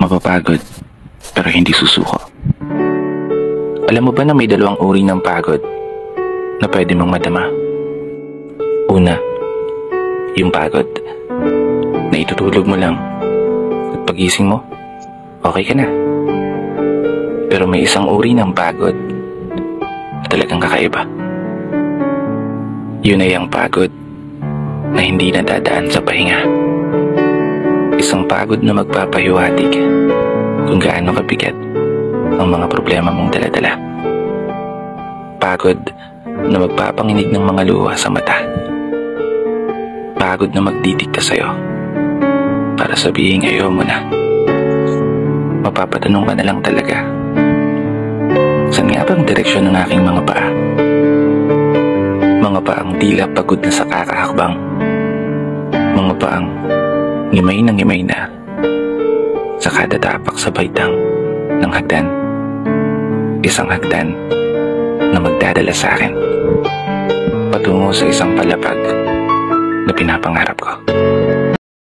Mapapagod, pero hindi susuko. Alam mo ba na may dalawang uri ng pagod na pwede mong madama? Una, yung pagod na itutulog mo lang at pagising mo, okay ka na. Pero may isang uri ng pagod na talagang kakaiba. Yun ay ang pagod na hindi nadadaan sa pahinga. Isang pagod na magpapahiwatig kung gaano kabigat ang mga problema mong daladala. Pagod na magpapanginig ng mga luha sa mata. Pagod na magdidikta sa'yo para sabihin ayaw mo na. Mapapatanong ka na lang talaga, saan nga bang direksyon ng aking mga paa? Mga paang tila pagod na sa kakahakbang. Mga paang ngimay na sa kada tapak sa baitang ng hagdan. Isang hagdan na magdadala sa akin patungo sa isang palapag na pinapangarap ko.